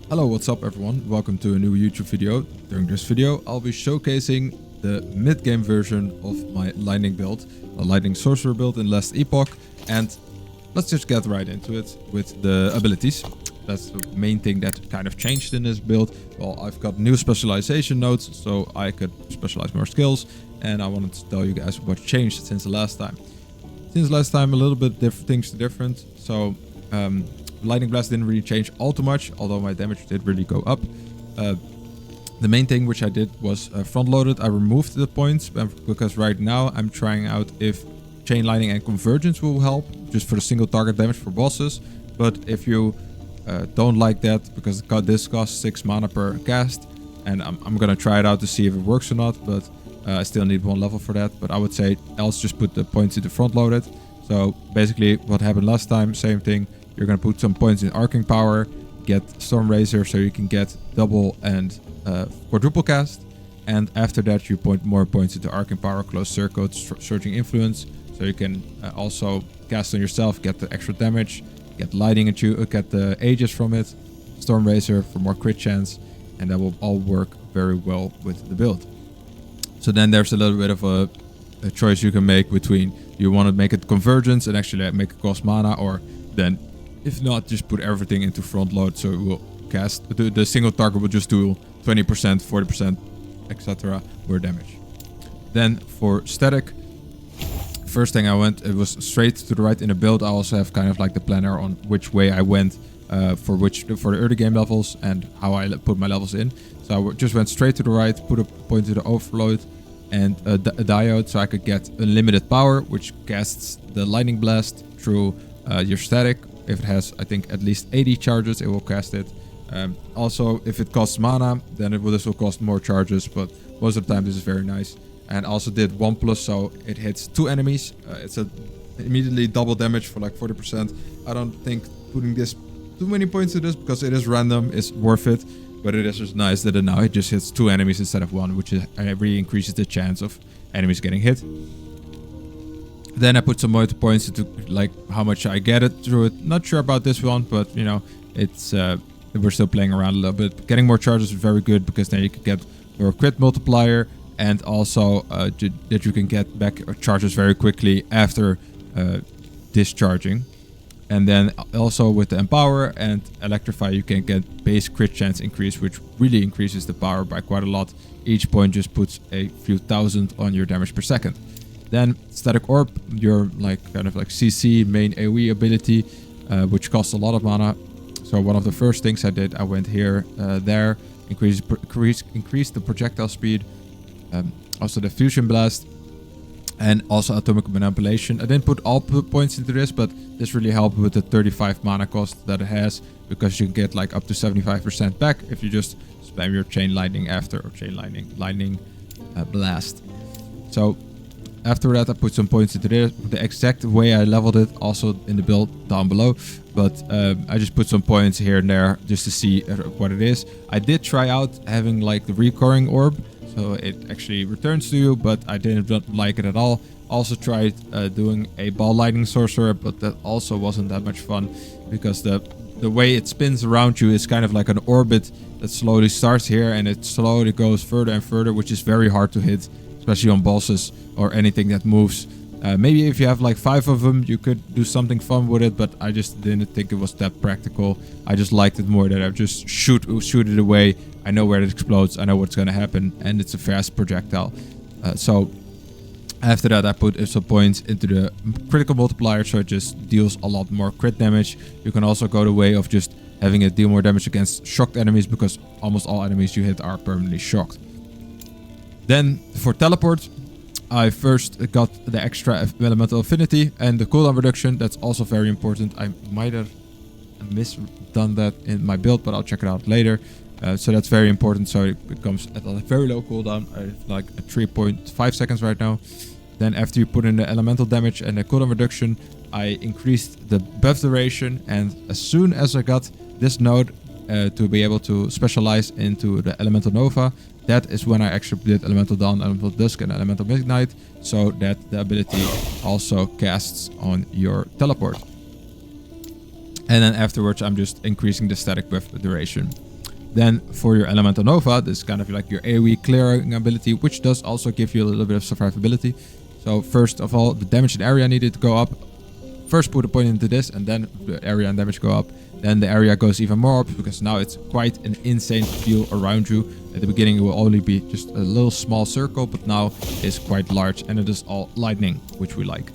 Hello, what's up everyone? Welcome to a new YouTube video. During this video, I'll be showcasing the mid-game version of my lightning build, a lightning sorcerer build in last Epoch, and let's just get right into it with the abilities. That's the main thing that kind of changed in this build. Well, I've got new specialization nodes, so I could specialize more skills, and I wanted to tell you guys what changed since the last time. Since last time, a little bit different. So, Lightning Blast didn't really change all too much, although my damage did really go up. The main thing which I did was front-loaded. I removed the points because right now I'm trying out if Chain Lightning and Convergence will help, just for the single target damage for bosses. But if you don't like that, because this costs 6 mana per cast, and I'm gonna try it out to see if it works or not, but I still need 1 level for that. But I would say else just put the points into front-loaded. So basically what happened last time, same thing. You're going to put some points in Arcing Power, get Storm Razor so you can get double and quadruple cast. And after that you point more points into Arcing Power, Close Circuit, Surging Influence. So you can also cast on yourself, get the extra damage, get Lighting at you, get the Aegis from it, Storm Razor for more crit chance. And that will all work very well with the build. So then there's a little bit of a choice you can make between you want to make it Convergence and actually make it cost mana, or then if not, just put everything into front load, so it will cast the single target will just do 20%, 40%, etc. more damage. Then for static, first thing I went, it was straight to the right in the build. I also have kind of like the planner on which way I went for the early game levels and how I put my levels in. So I just went straight to the right, put a point to the overload and a diode, so I could get unlimited power, which casts the lightning blast through your static. If it has, I think, at least 80 charges, it will cast it. Also, if it costs mana, then this will cost more charges, but most of the time this is very nice. And also did 1+, so it hits 2 enemies. It's immediately double damage for like 40%. I don't think putting this too many points to this, because it is random, is worth it. But it is just nice that now it just hits 2 enemies instead of 1, which really increases the chance of enemies getting hit. Then I put some more points into like how much I get it through it. Not sure about this one, but you know, it's we're still playing around a little bit. Getting more charges is very good, because then you can get more crit multiplier, and also that you can get back charges very quickly after discharging. And then also with the Empower and Electrify, you can get base crit chance increase, which really increases the power by quite a lot. Each point just puts a few thousand on your damage per second. Then Static Orb, your kind of CC main AoE ability, which costs a lot of mana. So one of the first things I did, I went here, there, increase the projectile speed, also the Fusion Blast, and also Atomic Manipulation. I didn't put all points into this, but this really helped with the 35 mana cost that it has, because you can get like up to 75% back if you just spam your Chain Lightning after, or Chain Lightning Blast. So after that, I put some points into this. The exact way I leveled it also in the build down below, but I just put some points here and there just to see what it is. I did try out having like the recurring orb, so it actually returns to you, but I didn't like it at all. Also tried doing a ball lightning sorcerer, but that also wasn't that much fun, because the way it spins around you is kind of like an orbit that slowly starts here and it slowly goes further and further, which is very hard to hit, especially on bosses or anything that moves. Maybe if you have like 5 of them, you could do something fun with it, but I just didn't think it was that practical. I just liked it more that I just shoot it away. I know where it explodes, I know what's gonna happen, and it's a fast projectile. So after that, I put some points into the critical multiplier, so it just deals a lot more crit damage. You can also go the way of just having it deal more damage against shocked enemies, because almost all enemies you hit are permanently shocked. Then for teleport, I first got the extra elemental affinity and the cooldown reduction. That's also very important. I might have misdone that in my build, but I'll check it out later. So that's very important. So it comes at a very low cooldown. I have like a 3.5 seconds right now. Then after you put in the elemental damage and the cooldown reduction, I increased the buff duration. And as soon as I got this node to be able to specialize into the Elemental Nova, that is when I actually did Elemental Dawn, Elemental Dusk, and Elemental Midnight, so that the ability also casts on your teleport. And then afterwards, I'm just increasing the static buff duration. Then for your Elemental Nova, this is kind of like your AoE clearing ability, which does also give you a little bit of survivability. So first of all, the damage and area needed to go up. First put a point into this, and then the area and damage go up. Then the area goes even more up, because now it's quite an insane view around you. At the beginning it will only be just a little small circle, but now it's quite large, and it is all lightning, which we like.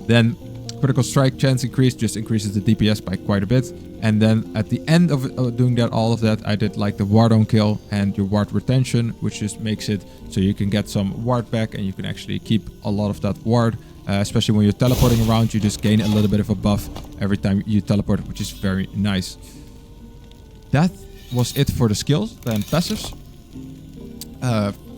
Then critical strike chance increase just increases the DPS by quite a bit. And then at the end of doing all of that, I did like the ward on kill and your ward retention, which just makes it so you can get some ward back, and you can actually keep a lot of that ward. Especially when you're teleporting around, you just gain a little bit of a buff every time you teleport, which is very nice. That was it for the skills and passives.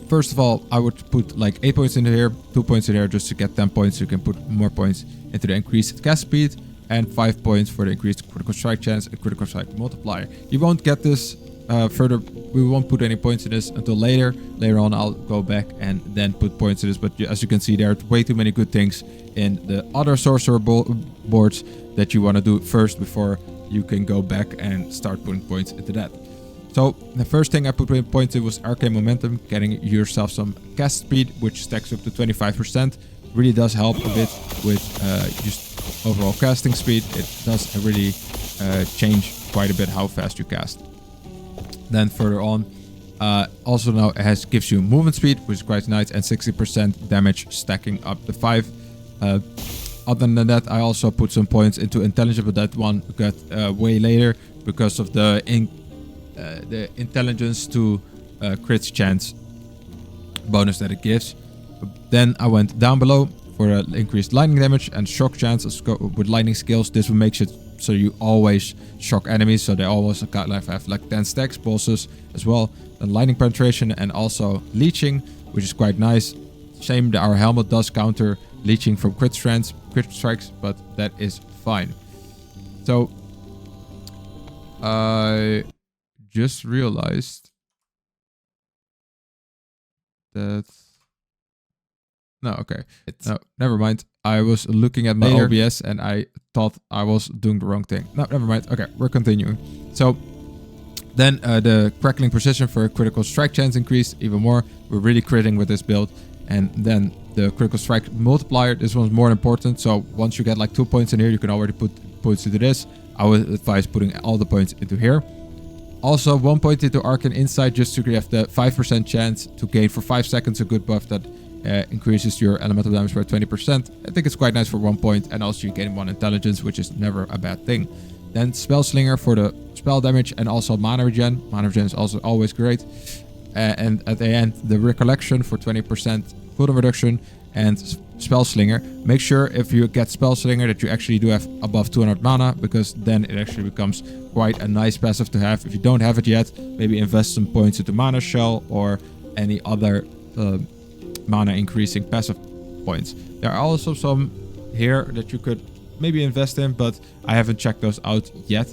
First of all, I would put like 8 points into here, 2 points in here just to get 10 points. You can put more points into the increased cast speed, and 5 points for the increased critical strike chance and critical strike multiplier. You won't get this further. We won't put any points in this until later. Later on, I'll go back and then put points in this. But as you can see, there are way too many good things in the other sorcerer boards that you want to do first before you can go back and start putting points into that. So the first thing I put points in was Arcane Momentum, getting yourself some cast speed, which stacks up to 25%. Really does help a bit with just overall casting speed. It does really change quite a bit how fast you cast. Then further on, also now it gives you movement speed, which is quite nice, and 60% damage stacking up to 5. Other than that, I also put some points into intelligence, but that one got way later because of the intelligence to crit chance bonus that it gives. Then I went down below for increased lightning damage and shock chance with lightning skills. This will make it so you always shock enemies, so they always have like 10 stacks, bosses as well. And lightning penetration and also leeching, which is quite nice. Same, our helmet does counter leeching from crit strikes, but that is fine. So I just realized that no, okay. No, never mind. I was looking at my OBS and I thought I was doing the wrong thing. No, never mind. Okay, we're continuing. So then the crackling precision for critical strike chance increased even more. We're really critting with this build. And then the critical strike multiplier, this one's more important. So once you get like 2 points in here, you can already put points into this. I would advise putting all the points into here. Also 1 point into Arcane Insight just to have the 5% chance to gain for 5 seconds a good buff that increases your elemental damage by 20%. I think it's quite nice for 1 point, and also you gain 1 intelligence, which is never a bad thing. Then Spell Slinger for the spell damage and also mana regen. Mana regen is also always great. And at the end, the Recollection for 20% cooldown reduction and Spell Slinger. Make sure if you get Spell Slinger that you actually do have above 200 mana, because then it actually becomes quite a nice passive to have. If you don't have it yet, maybe invest some points into Mana Shell or any other mana increasing passive points. There are also some here that you could maybe invest in, but I haven't checked those out yet.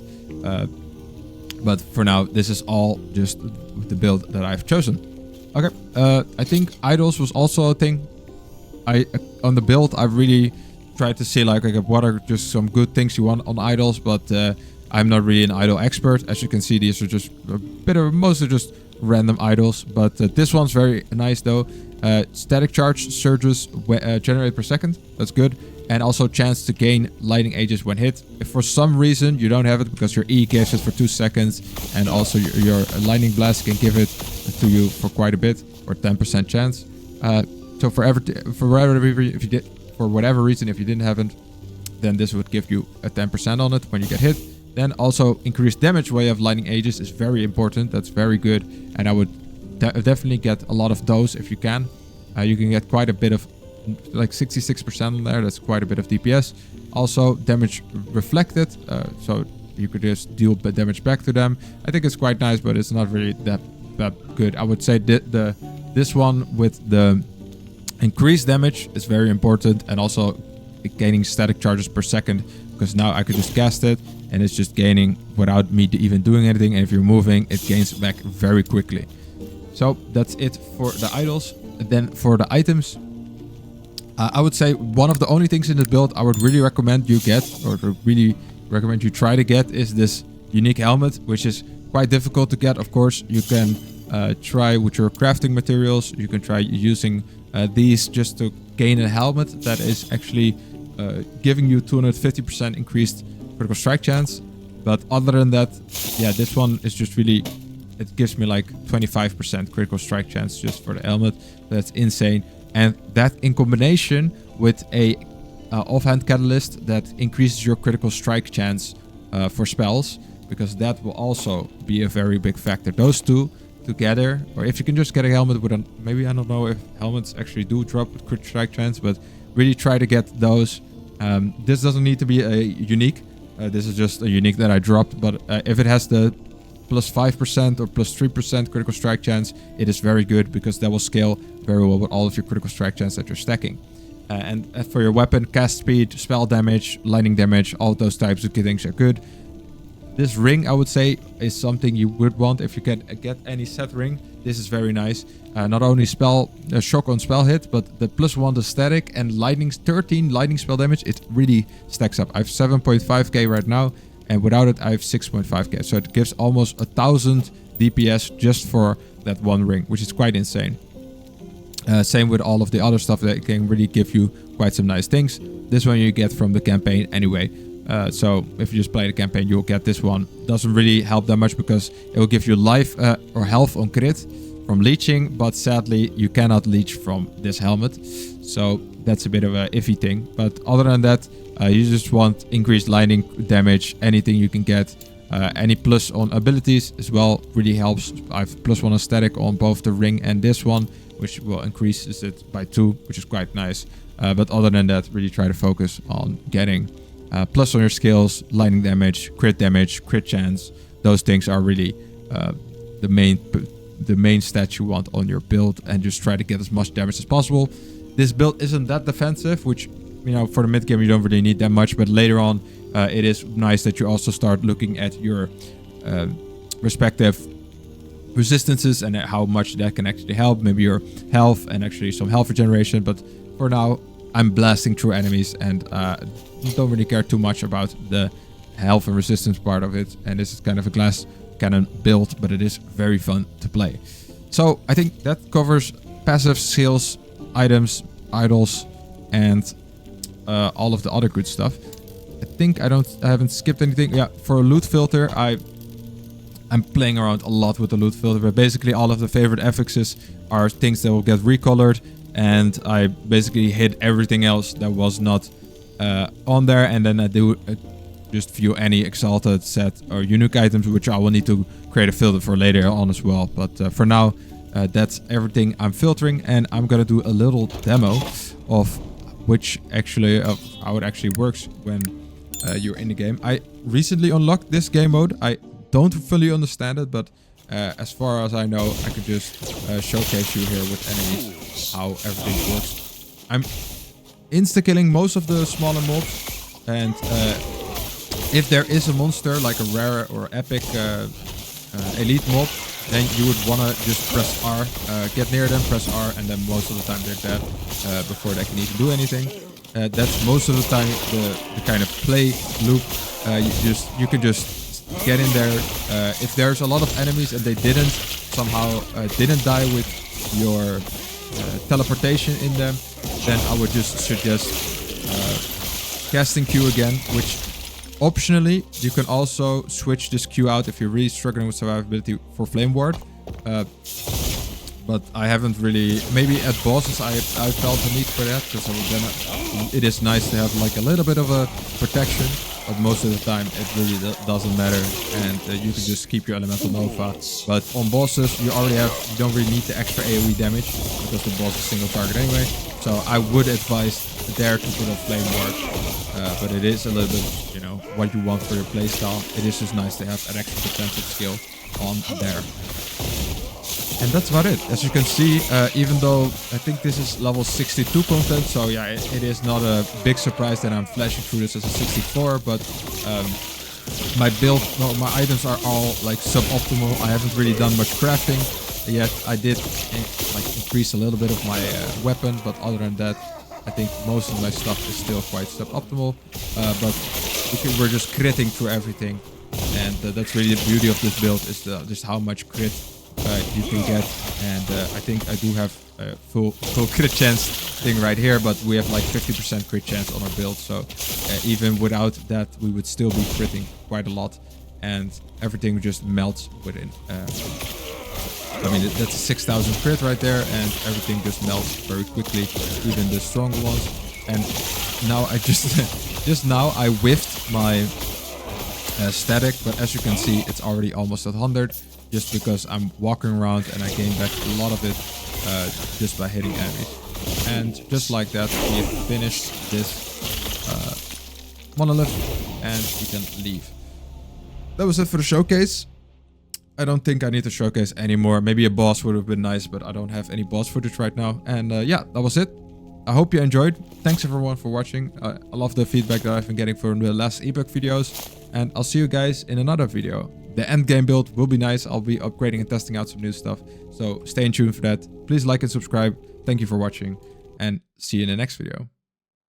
But for now, this is all just the build that I've chosen. Okay, I think idols was also a thing. On the build, I really tried to see like what are just some good things you want on idols, but I'm not really an idol expert. As you can see, these are just a bit of mostly just random idols, but this one's very nice though. Static charge surges generated per second. That's good. And also chance to gain lightning ages when hit. If for some reason you don't have it because your E gives it for 2 seconds, and also your lightning blast can give it to you for quite a bit, or 10% chance. So for whatever reason, if you didn't have it, then this would give you a 10% on it when you get hit. Then also increased damage way of lightning ages is very important. That's very good, and I would definitely get a lot of those if you can. You can get quite a bit of, like 66% on there. That's quite a bit of DPS. Also damage reflected, so you could just deal damage back to them. I think it's quite nice, but it's not really that good. I would say this one with the increased damage is very important, and also gaining static charges per second, because now I could just cast it and it's just gaining without me even doing anything, and if you're moving, it gains back very quickly. So that's it for the idols. And then for the items, I would say one of the only things in this build I would really recommend you get, or really recommend you try to get, is this unique helmet, which is quite difficult to get. Of course, you can try with your crafting materials. You can try using these just to gain a helmet that is actually giving you 250% increased critical strike chance. But other than that, yeah, this one is just really, it gives me like 25% critical strike chance just for the helmet. That's insane. And that in combination with a offhand catalyst that increases your critical strike chance for spells, because that will also be a very big factor. Those two together, or if you can just get a helmet with a, maybe I don't know if helmets actually do drop with critical strike chance, but really try to get those. This doesn't need to be a unique. This is just a unique that I dropped, but if it has the plus 5% or plus 3% critical strike chance, it is very good because that will scale very well with all of your critical strike chance that you're stacking. And for your weapon, cast speed, spell damage, lightning damage, all those types of things are good. This ring, I would say, is something you would want if you can get any set ring. This is very nice. Not only shock on spell hit, but the +1 to static and 13 lightning spell damage. It really stacks up. I have 7.5k right now, and without it, I have 6.5k. So it gives almost 1000 DPS just for that one ring, which is quite insane. Same with all of the other stuff that can really give you quite some nice things. This one you get from the campaign anyway. So if you just play the campaign, you'll get this one. Doesn't really help that much because it will give you life or health on crit from leeching, but sadly you cannot leech from this helmet. So that's a bit of a iffy thing. But other than that, you just want increased lightning damage, anything you can get. Any plus on abilities as well really helps. I have +1 on static on both the ring and this one, which will increase it by 2, which is quite nice. But other than that, really try to focus on getting plus on your skills, lightning damage, crit chance. Those things are really the main stats you want on your build, and just try to get as much damage as possible. This build isn't that defensive, which, you know, for the mid game you don't really need that much, but later on it is nice that you also start looking at your respective resistances and how much that can actually help. Maybe your health and actually some health regeneration, but for now I'm blasting through enemies and don't really care too much about the health and resistance part of it. And this is kind of a glass cannon build, but it is very fun to play. So I think that covers passive skills, items, idols, and all of the other good stuff. I think I haven't skipped anything. Yeah, for a loot filter, I'm playing around a lot with the loot filter, but basically all of the favorite affixes are things that will get recolored, and I basically hid everything else that was not on there, and then I do just view any exalted set or unique items, which I will need to create a filter for later on as well. But for now, that's everything I'm filtering, and I'm gonna do a little demo of how it actually works when you're in the game. I recently unlocked this game mode. I don't fully understand it, but as far as I know, I could just showcase you here with enemies how everything works. I'm insta-killing most of the smaller mobs, and if there is a monster like a rare or epic elite mob, then you would want to just press R, get near them, press R, and then most of the time they're dead before they can even do anything. That's most of the time the kind of play loop. You can just get in there. If there's a lot of enemies and they didn't die with your teleportation in them, then I would just suggest casting Q again, which optionally you can also switch this Q out if you're really struggling with survivability for Flame Ward. But I haven't really, maybe at bosses I felt the need for that, because then it is nice to have like a little bit of a protection, but most of the time it really doesn't matter, and you can just keep your Elemental Nova. But on bosses you don't really need the extra AoE damage, because the boss is single target anyway. So I would advise there to put a Flame Ward, but it is a little bit, you know, what you want for your playstyle. It is just nice to have an extra defensive skill on there. And that's about it. As you can see, even though I think this is level 62 content, so yeah, it is not a big surprise that I'm flashing through this as a 64, but my items are all like suboptimal. I haven't really done much crafting yet. I did increase a little bit of my weapon, but other than that, I think most of my stuff is still quite suboptimal. But we're just critting through everything, and And that's really the beauty of this build, is just how much crit you can get. And I think I do have a full crit chance thing right here, but we have like 50% crit chance on our build. So even without that, we would still be critting quite a lot, and everything just melts within. I mean, that's a 6,000 crit right there, and everything just melts very quickly, even the stronger ones. And now I just now I whiffed my static, but as you can see, it's already almost at 100, just because I'm walking around and I gain back a lot of it just by hitting enemies. And just like that, we have finished this monolith, and we can leave. That was it for the showcase. I don't think I need to showcase anymore. Maybe a boss would have been nice, but I don't have any boss footage right now. And yeah, that was it. I hope you enjoyed. Thanks everyone for watching. I love the feedback that I've been getting from the last Epoch videos. And I'll see you guys in another video. The endgame build will be nice. I'll be upgrading and testing out some new stuff. So stay in tune for that. Please like and subscribe. Thank you for watching, and see you in the next video.